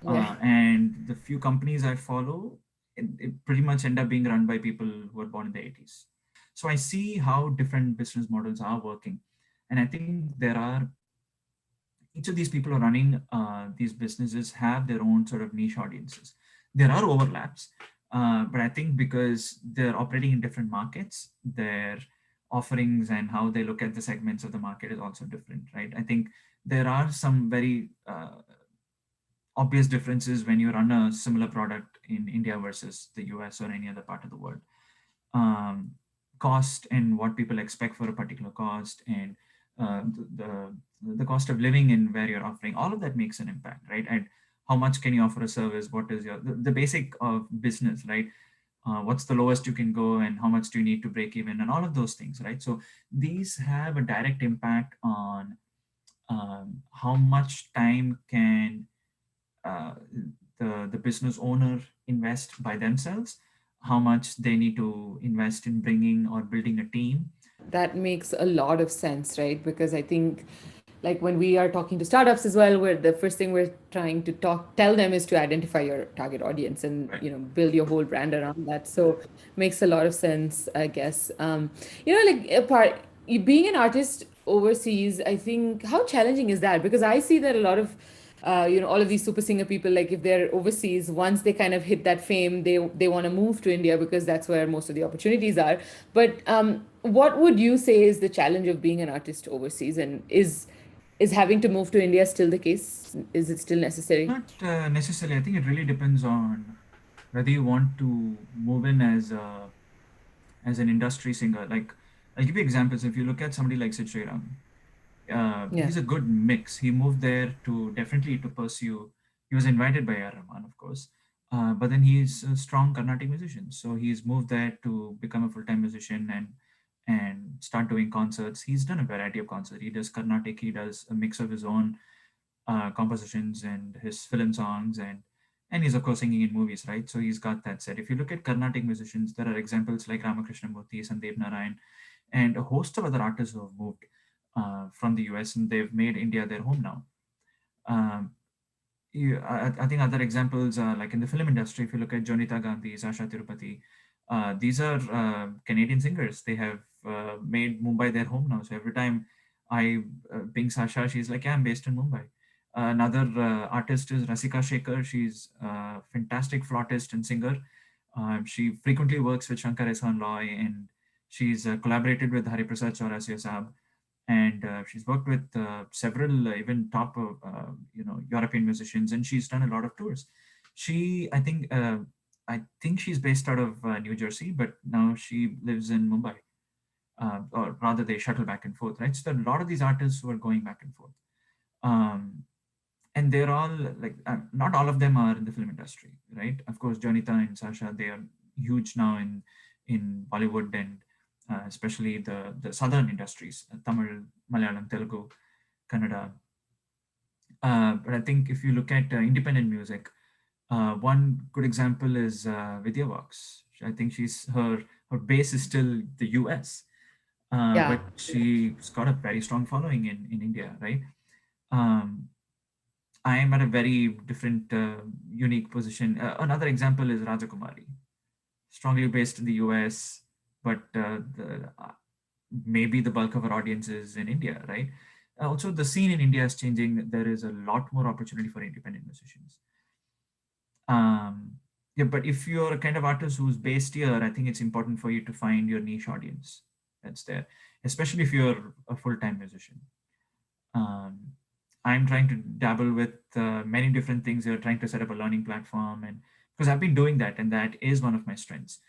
Yeah. And the few companies I follow, it pretty much end up being run by people who were born in the 80s. So I see how different business models are working. And I think each of these people who are running these businesses have their own sort of niche audiences. There are overlaps, but I think because they're operating in different markets, their offerings and how they look at the segments of the market is also different, right? I think there are some very obvious differences when you run a similar product in India versus the US or any other part of the world. Um, Cost and what people expect for a particular cost, and the cost of living in where you're offering, all of that makes an impact, right? And how much can you offer a service? What is the basic of business, right? What's the lowest you can go, and how much do you need to break even, and all of those things, right? So these have a direct impact on how much time can uh, the business owner invest by themselves, how much they need to invest in bringing or building a team. That makes a lot of sense, right? Because I think, like when we are talking to startups as well, where the first thing we're trying to tell them is to identify your target audience and Right. build your whole brand around that. So makes a lot of sense, I guess. Like being an artist overseas, I think how challenging is that? Because I see that a lot of all of these super singer people, like if they're overseas, once they kind of hit that fame, they want to move to India because that's where most of the opportunities are. But what would you say is the challenge of being an artist overseas, and is having to move to India still the case? Is it still necessary? Not necessarily. I think it really depends on whether you want to move in as an industry singer. Like, I'll give you examples. If you look at somebody like Sid Sriram, Yeah. he's a good mix. He moved there to definitely to pursue. He was invited by A.R. Rahman, of course, but then he's a strong Carnatic musician. So he's moved there to become a full-time musician and start doing concerts. He's done a variety of concerts. He does Carnatic. He does a mix of his own compositions and his film songs, and he's of course singing in movies, right? So he's got that set. If you look at Carnatic musicians, there are examples like Ramakrishna Murthy, Sandeep Narayan, and a host of other artists who have moved from the US and they've made India their home now. Um, I think other examples are like in the film industry. If you look at Jonita Gandhi, Sasha Tirupati, these are Canadian singers. They have made Mumbai their home now. So every time I ping Sasha, she's like, "Yeah, I'm based in Mumbai." Another artist is Rasika Shekhar. She's a fantastic flautist and singer. She frequently works with Shankar Loy, and she's collaborated with Hari Prasad Chaurasia Saab, and she's worked with several even top European musicians, and she's done a lot of tours. She I think she's based out of New Jersey, but now she lives in Mumbai, or rather they shuttle back and forth, right? So there are a lot of these artists who are going back and forth, um, and they're all like not all of them are in the film industry, right? Of course, Jonita and Sasha, they are huge now in Bollywood, and especially the southern industries, Tamil, Malayalam, Telugu, Kannada. But I think if you look at independent music, one good example is Vidya Vox. I think her base is still the US, Yeah. but she's got a very strong following in India, right? Um, I am at a very different, unique position. Another example is Rajakumari, strongly based in the US, but maybe the bulk of our audience is in India, right? Also, the scene in India is changing. There is a lot more opportunity for independent musicians. Um, yeah, but if you're a kind of artist who's based here, I think it's important for you to find your niche audience that's there, especially if you're a full-time musician. um, I'm trying to dabble with many different things. You're trying to set up a learning platform, and because I've been doing that, and that is one of my strengths.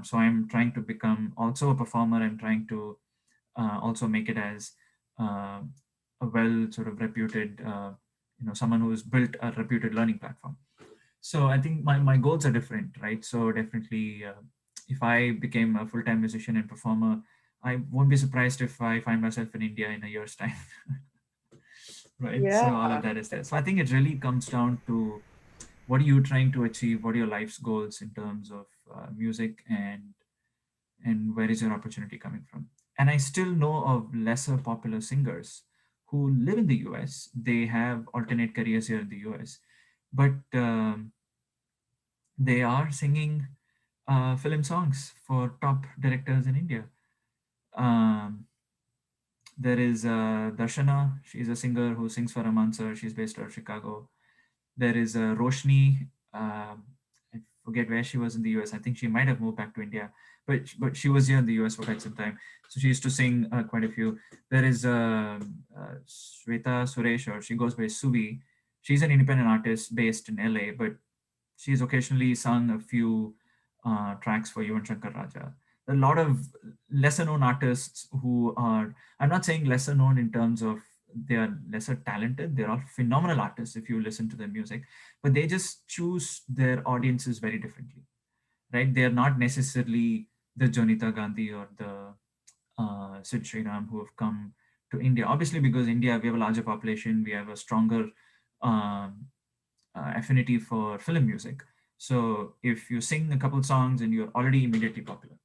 So I'm trying to become also a performer. I'm trying to also make it as uh, a well sort of reputed, someone who's built a reputed learning platform. So I think my goals are different, right? So definitely, if I became a full-time musician and performer, I won't be surprised if I find myself in India in a year's time. Right? Yeah. So all of that is there. So I think it really comes down to what are you trying to achieve? What are your life's goals in terms of music, and where is your opportunity coming from? And I still know of lesser popular singers who live in the US. They have alternate careers here in the US, but they are singing film songs for top directors in India. Um, there is Darshana. She's a singer who sings for Raman sir. She's based out of Chicago. There is Roshni. I forget where she was in the US. I think she might have moved back to India, but she was here in the US for quite some time. So she used to sing quite a few. There is Shweta Suresh, or she goes by Suvi. She's an independent artist based in LA, but she's occasionally sung a few tracks for Yuvan Shankar Raja. A lot of lesser known artists who are, I'm not saying lesser known in terms of they are lesser talented. They're all phenomenal artists if you listen to their music, but they just choose their audiences very differently, right? They're not necessarily the Jonita Gandhi or the Sid Sriram who have come to India. Obviously, because India, we have a larger population, we have a stronger um, affinity for film music. So if you sing a couple songs and you're already immediately popular,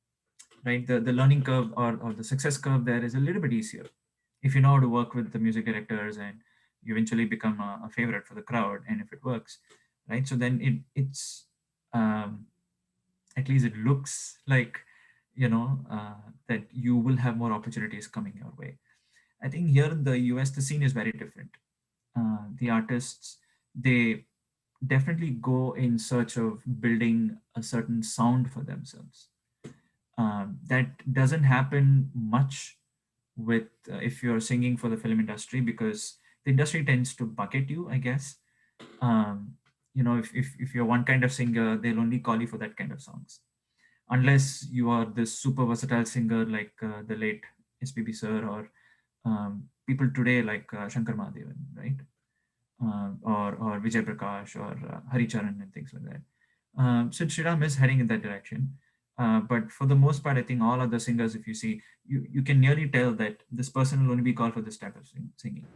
right? The learning curve, or the success curve there is a little bit easier if you know how to work with the music directors, and you eventually become a favorite for the crowd, and if it works, right? So then it's um, at least it looks like that you will have more opportunities coming your way. I think here in the US the scene is very different. The artists they definitely go in search of building a certain sound for themselves. That doesn't happen much with if you're singing for the film industry, because the industry tends to bucket you, I guess. um, if you're one kind of singer, they'll only call you for that kind of songs, unless you are this super versatile singer like the late SPB sir, or people today like Shankar Mahadevan, right? Or Vijay Prakash, or Hari Charan and things like that. So Shriram is heading in that direction. But for the most part, I think all other singers, if you see, you can nearly tell that this person will only be called for this type of singing,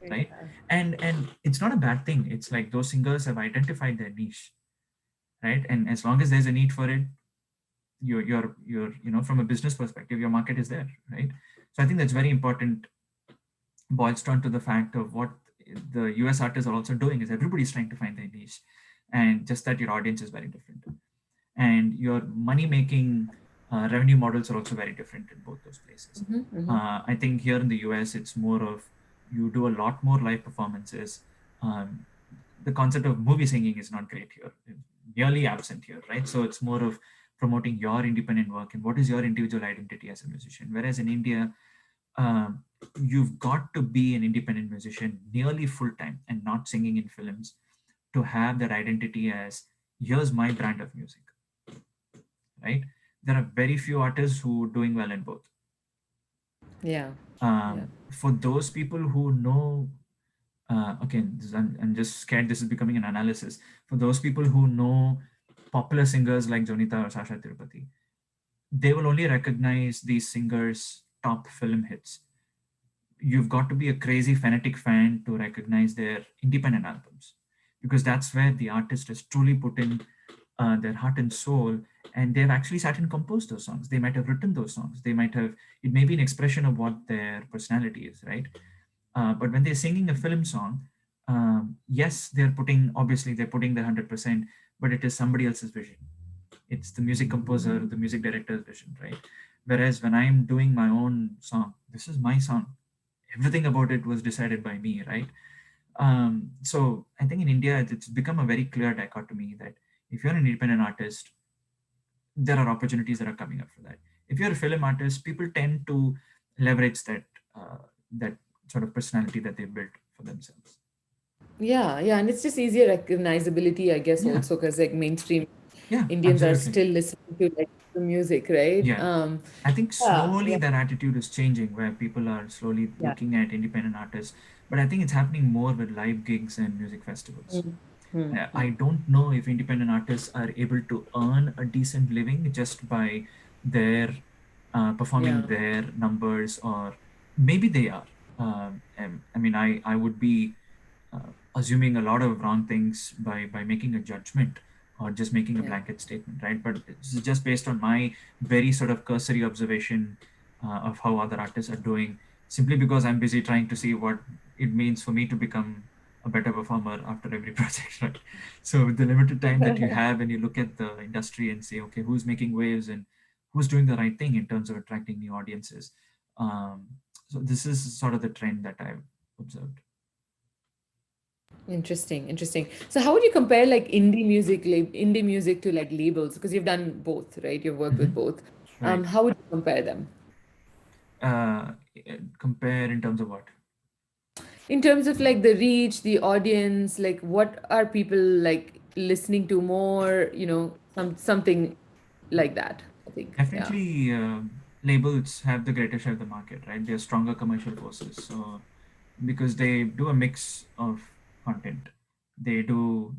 right? Yeah. And it's not a bad thing. It's like those singers have identified their niche, right? And as long as there's a need for it, from a business perspective, your market is there, right? So I think that's very important. Boils down to the fact of what the US artists are also doing is everybody's trying to find their niche, and just that your audience is very different, and your money making revenue models are also very different in both those places. I think here in the US, it's more of you do a lot more live performances. Um, the concept of movie singing is not great here, nearly absent here, right? So it's more of promoting your independent work and what is your individual identity as a musician. Whereas in India, um, you've got to be an independent musician nearly full time and not singing in films to have that identity as here's my brand of music, right? There are very few artists who are doing well in both. Yeah. Yeah. For those people who know, again, I'm just scared this is becoming an analysis. For those people who know popular singers like Jonita or Sasha Tirupati, they will only recognize these singers' top film hits. You've got to be a crazy fanatic fan to recognize their independent albums, because that's where the artist has truly put in their heart and soul, and they've actually sat and composed those songs. They might have written those songs. They might have, it may be an expression of what their personality is, right? But when they're singing a film song, yes, they're putting their 100%, but it is somebody else's vision. It's the music composer, the music director's vision, right? Whereas when I'm doing my own song, this is my song. Everything about it was decided by me, right? So I think in India, it's become a very clear dichotomy that if you're an independent artist, there are opportunities that are coming up for that. If you're a film artist, people tend to leverage that sort of personality that they built for themselves. Yeah, yeah, and it's just easier recognizability, I guess, Yeah, also because like mainstream yeah, Indians are absolutely. still listening to like the music, right? Yeah, I think Yeah, slowly yeah, that attitude is changing, where people are slowly yeah. looking at independent artists. But I think it's happening more with live gigs and music festivals. Mm, mm, I don't know if independent artists are able to earn a decent living just by their performing yeah, their numbers, or maybe they are. And, I mean, I would be assuming a lot of wrong things by making a judgment or just making a yeah. blanket statement, right? But it's just based on my very sort of cursory observation of how other artists are doing, simply because I'm busy trying to see what it means for me to become a better performer after every project, right? So with the limited time that you have, and you look at the industry and say, okay, who's making waves and who's doing the right thing in terms of attracting new audiences. Um, so this is sort of the trend that I've observed. Interesting, interesting. So how would you compare like indie music to like labels? Because you've done both, right? You've worked with Mhm. both. Right. How would you compare them? uh, Compare in terms of what? In terms of like the reach, the audience, like what are people like listening to more, something like that, I think. Yeah. Definitely, labels have the greater share of the market, right? They're stronger commercial forces. So because they do a mix of content, they do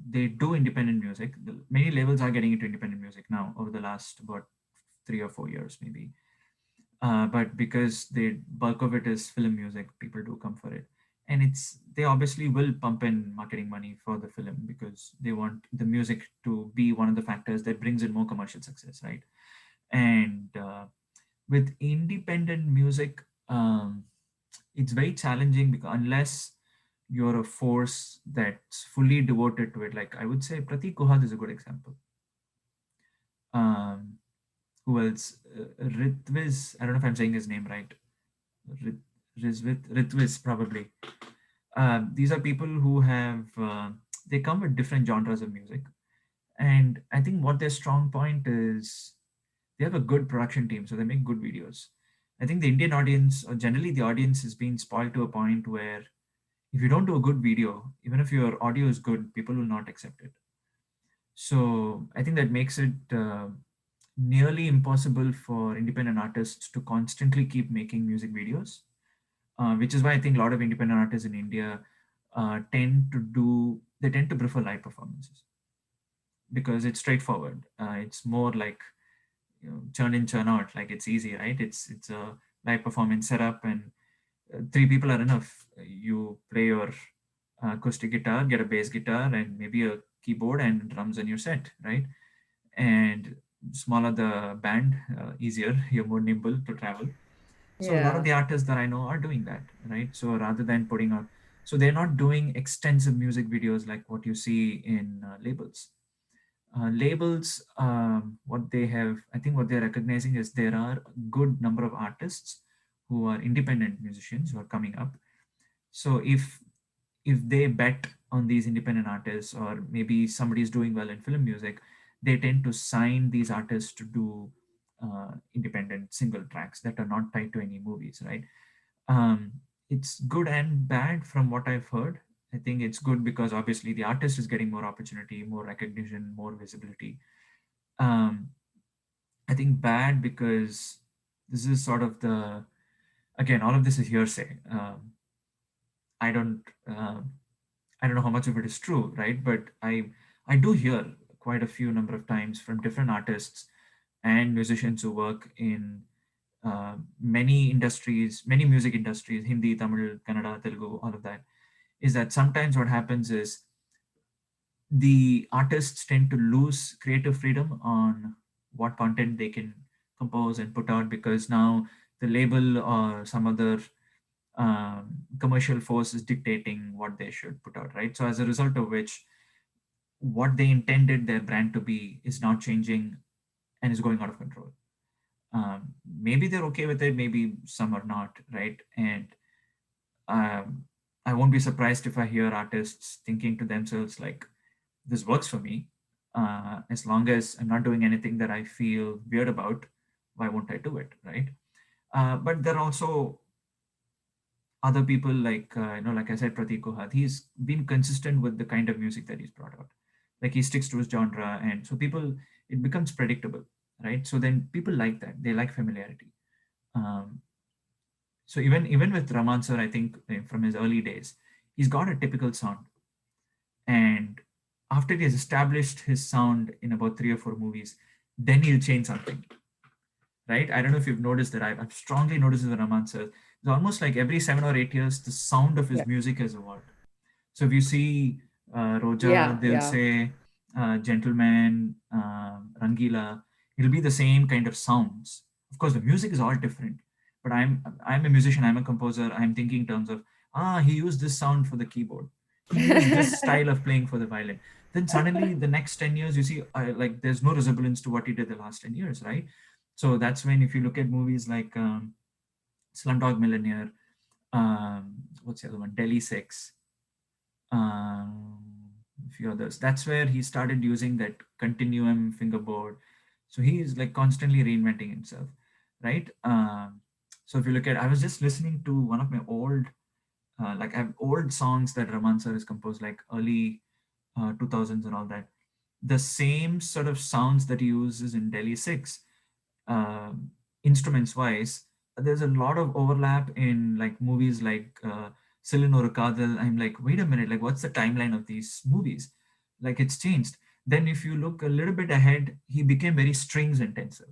independent music. Many labels are getting into independent music now over the last about 3 or 4 years, maybe. But because the bulk of it is film music, people do come for it, and they obviously will pump in marketing money for the film because they want the music to be one of the factors that brings in more commercial success, right? And with independent music, it's very challenging because unless you're a force that's fully devoted to it, like I would say Pratik Kuhad is a good example. Um, who else? Ritviz, I don't know if I'm saying his name right. Ritviz, probably. These are people who have they come with different genres of music. And I think what their strong point is, they have a good production team, so they make good videos. I think the Indian audience, or generally the audience, is being spoiled to a point where if you don't do a good video, even if your audio is good, people will not accept it. So I think that makes it nearly impossible for independent artists to constantly keep making music videos, which is why I think a lot of independent artists in India they tend to prefer live performances because it's straightforward. It's more like, churn in, churn out. Like, it's easy, right? It's a live performance setup, and three people are enough. You play your acoustic guitar, get a bass guitar, and maybe a keyboard and drums, and you're set, right? And smaller the band, easier. You're more nimble to travel. So a lot of Yeah. the artists that I know are doing that, right? So rather than putting out, so they're not doing extensive music videos like what you see in labels. Labels, what they have, I think what they're recognizing is there are a good number of artists who are independent musicians who are coming up. So if they bet on these independent artists, or maybe somebody is doing well in film music, they tend to sign these artists to do independent single tracks that are not tied to any movies, right? um, it's good and bad from what I've heard. I think it's good because obviously the artist is getting more opportunity, more recognition, more visibility. um, I think bad because this is sort of the, again, all of this is hearsay. I don't uh, I don't know how much of it is true, right? But I do hear quite a few number of times from different artists and musicians who work in many industries, many music industries, Hindi, Tamil, Kannada, Telugu, all of that, is that sometimes what happens is the artists tend to lose creative freedom on what content they can compose and put out, because now the label or some other commercial force is dictating what they should put out, right? So as a result of which, what they intended their brand to be is now changing and is going out of control. Maybe they're okay with it, maybe some are not, right? And um, I won't be surprised if I hear artists thinking to themselves like, "This works for me. As long as I'm not doing anything that I feel weird about, why won't I do it?" Right? But there are also other people like, like I said, Pratik Kohat. He's been consistent with the kind of music that he's brought out. Like, he sticks to his genre, and so people, it becomes predictable, right? So then people like that. They like familiarity. Um, so even with Raman sir, I think from his early days, he's got a typical sound, and after he has established his sound in about 3 or 4 movies, then he'll change something, right? I don't know if you've noticed that. I've strongly noticed with Raman sir. It's almost like every 7 or 8 years, the sound of Yeah. his music has evolved. So if you see Roja, Yeah. they'll Yeah. say Gentleman, Rangila. It'll be the same kind of sounds. Of course, the music is all different. But I'm a musician. I'm a composer. I'm thinking in terms of, he used this sound for the keyboard. He used this style of playing for the violin. Then suddenly, the next 10 years, you see, like, there's no resemblance to what he did the last 10 years, right? So that's when, if you look at movies like Slumdog Millionaire, what's the other one, Delhi Six, um, a few others. That's where he started using that continuum fingerboard. So he is like constantly reinventing himself, right? So if you look at, I was just listening to one of my old, like, I have old songs that Raman sir has composed, like early 2000s and all that. The same sort of sounds that he uses in Delhi Six, instruments wise, there's a lot of overlap in like movies like Silin or Kadal. I'm like, wait a minute, like, what's the timeline of these movies? Like, it's changed. Then if you look a little bit ahead, he became very strings intensive.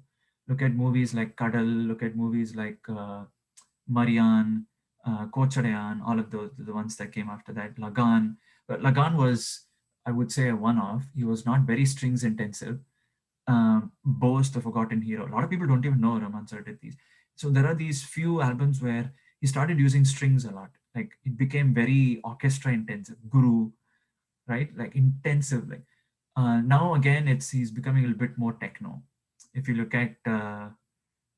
Look at movies like Kadal, look at movies like Marian, Kocharayan, all of those, the ones that came after that, Lagan. But Lagan was, I would say, a one off. He was not very strings intensive. Boast, the Forgotten Hero. A lot of people don't even know Raman sir did these. So there are these few albums where he started using strings a lot. Like, it became very orchestra intensive. Guru, right? Like, intensive. Like, now again, it's he's becoming a little bit more techno. If you look at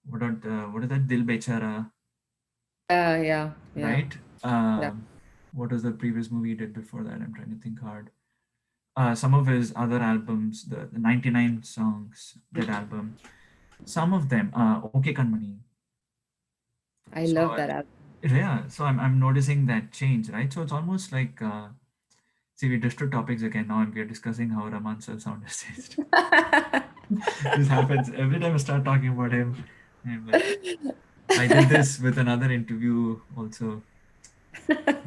what is that, Dil Bechara, Yeah. Yeah. right? Yeah. What was the previous movie he did before that? I'm trying to think hard. some of his other albums, the 99 songs, that album, some of them, Okay Kanmani. I So, love that album. yeah, so I'm noticing that change, right? So it's almost like, see, we drifted topics again now, and we are discussing how Raman sir sound has changed. This happens every time I start talking about him. I'm like, I did this with another interview also.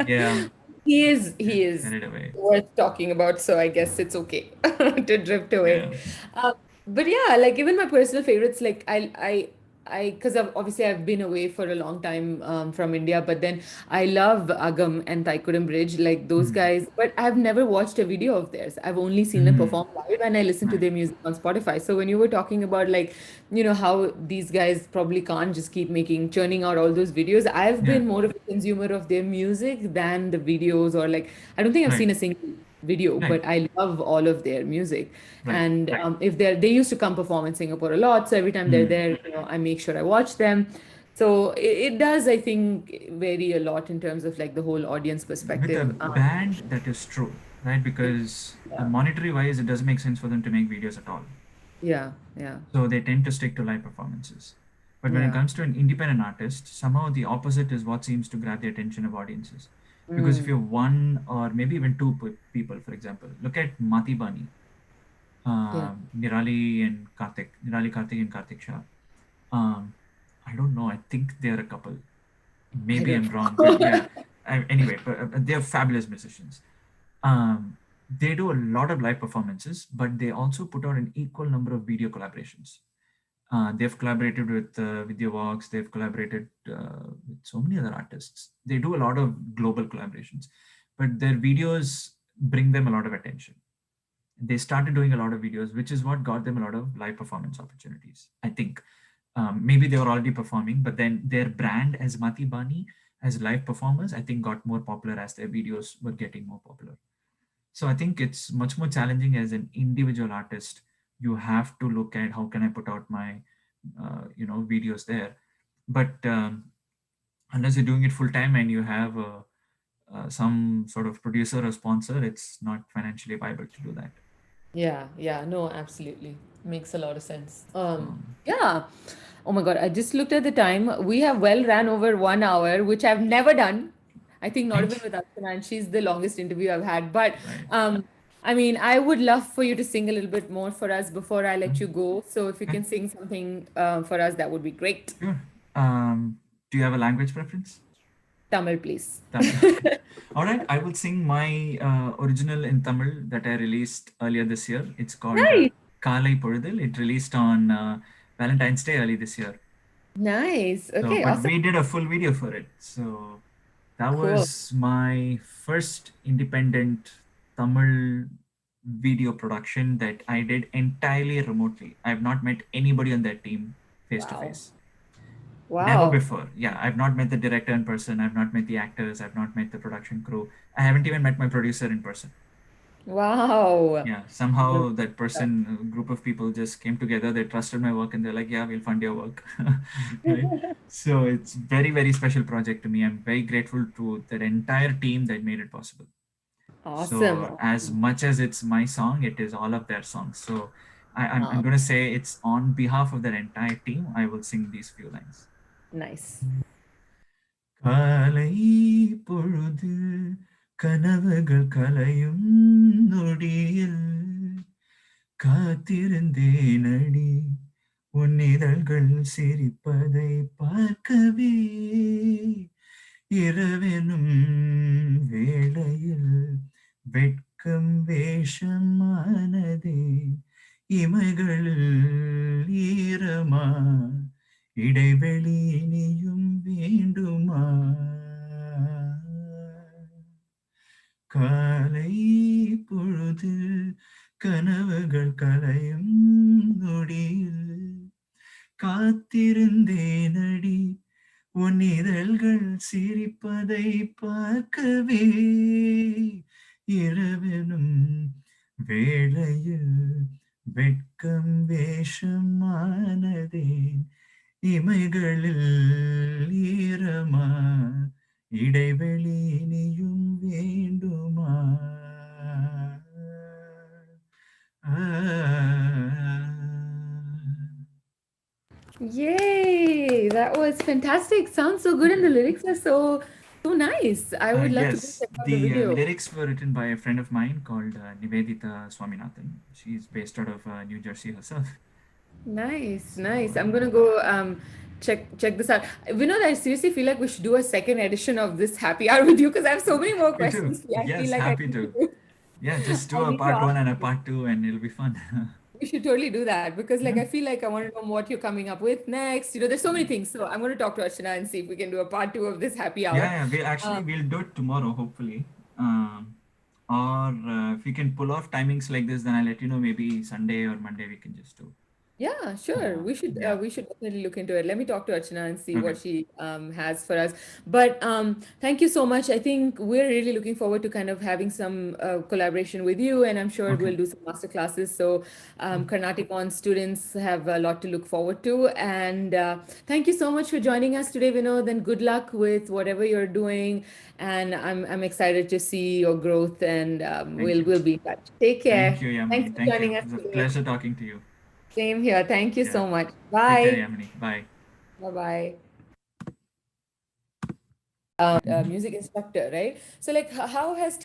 Yeah, He get is carried away. worth talking about, so I guess it's okay to drift away. Yeah. Um, but yeah, like even my personal favorites, like because obviously I've been away for a long time from India, but then I love Agam and Taikuram Bridge, like those Mm. guys. But I've never watched a video of theirs. I've only seen them Mm. perform live, and I listen to Right. their music on Spotify. So when you were talking about like, how these guys probably can't just keep churning out all those videos, I've Yeah. been more of a consumer of their music than the videos, or like, I don't think I've Right. seen a single video, Right. but I love all of their music. Right. And if they used to come perform in Singapore a lot, so every time they're Mm. there, I make sure I watch them. So it does, I think, vary a lot in terms of like the whole audience With a perspective. band, that is true, right? Because Yeah, monetary wise, it doesn't make sense for them to make videos at all. yeah, yeah, So they tend to stick to live performances. But when it yeah. comes to an independent artist, somehow the opposite is what seems to grab the attention of audiences. Because if Mm, you're one or maybe even two people, for example, look at Mati Bani, yeah. Nirali Karthik and Karthik Shah. Um, I don't know. I think they're a couple. I Maybe don't I'm wrong, but know. yeah. Anyway, but they're fabulous musicians. They do a lot of live performances, but they also put out an equal number of video collaborations. They've collaborated with Vidya Vox. They've collaborated with so many other artists. They do a lot of global collaborations, but their videos bring them a lot of attention. They started doing a lot of videos, which is what got them a lot of live performance opportunities. I think maybe they were already performing, but then their brand as Mati Bani, as live performers, I think got more popular as their videos were getting more popular. So I think it's much more challenging as an individual artist. You have to look at how can I put out my, videos there. But unless you're doing it full time and you have some sort of producer or sponsor, it's not financially viable to do that. Yeah, yeah, no, absolutely. Makes a lot of sense. Um, Yeah. Oh my God, I just looked at the time. We have well ran over 1 hour, which I've never done. I think not even right, with Archana, and she's the longest interview I've had. But right. I mean, I would love for you to sing a little bit more for us before I let Mm, you go. So if you okay, can sing something for us, that would be great. sure. Do you have a language preference? Tamil, please. Tamil. Okay. All right. I will sing my original in Tamil that I released earlier this year. It's called Nice. Kalai Poludil. It released on Valentine's Day early this year. Nice. So, Okay, but awesome. we did a full video for it. So that Cool. was my first independent Tamil video production that I did entirely remotely. I've not met anybody on that team face to Wow. face. Never Wow. before. Yeah, I've not met the director in person. I've not met the actors. I've not met the production crew. I haven't even met my producer in person. Wow. Yeah, somehow that person, group of people just came together. They trusted my work and they're like, yeah, we'll fund your work. Right? So it's very, very special project to me. I'm very grateful to that entire team that made it possible. Awesome. So as Awesome. much as it's my song, it is all of their songs. So I'm Wow. going to say it's on behalf of that entire team. I will sing these few lines. Nice. காலை பொழுது கனவுகள் கலையும் நொடியில் காத்திருந்தேனடி உன் இதழ்கள் சிரிப்பதை பார்க்கவே இரவெனும் வேளையில் வெட்கம் வேஷமானதே இமைகளில் ஈரமா இடைவெளி இனியும் வேண்டுமா காலை பொழுது கனவுகள் கலையும் நொடியில் காத்திருந்தேனடி உன் இதழ்கள் சிரிப்பதை பார்க்கவே இரவெனும் வேளையில் வெட்கம் வேஷமானதேன் இமைகளில் ஈரமா இடைவெளி இனியும் வேண்டுமா Yay! That was fantastic. Sounds so good, Thank and the you. lyrics are so nice. I would love to go Yes, check out the the video. lyrics were written by a friend of mine called Nivedita Swaminathan. She's based out of New Jersey herself. Nice, So nice. I'm gonna go check this out. Vinod, I seriously feel like we should do a second edition of this happy hour with you because I have so many more me too. questions. I feel Yes, like I happy need to. to Yeah, just do I a need to part one ask and a you. part two, and it'll be fun. We should totally do that because like Yeah, I feel like I want to know what you're coming up with next. There's so many yeah, things. So I'm gonna talk to Archana and see if we can do a part two of this happy hour. yeah. Um, We'll do it tomorrow, hopefully. Or if we can pull off timings like this, then I'll let you know. Maybe Sunday or Monday we can just do. Yeah, sure. Yeah. We should definitely look into it. Let me talk to Archana and see Okay. what she has for us. But thank you so much. I think we're really looking forward to kind of having some collaboration with you, and I'm sure Okay. we'll do some master classes. So Cool. CarnaticON students have a lot to look forward to. And thank you so much for joining us today, Vinod. And good luck with whatever you're doing. And I'm excited to see your growth. And Thank you. we'll be in touch. Take Thank care. you, Thanks Yamini. for Thank you. joining us It's a today. pleasure talking to you. Same here. Thank you Yeah. so much. Take care, Bye. Yamini. Bye. Bye bye. Music instructor, right? So, like, how has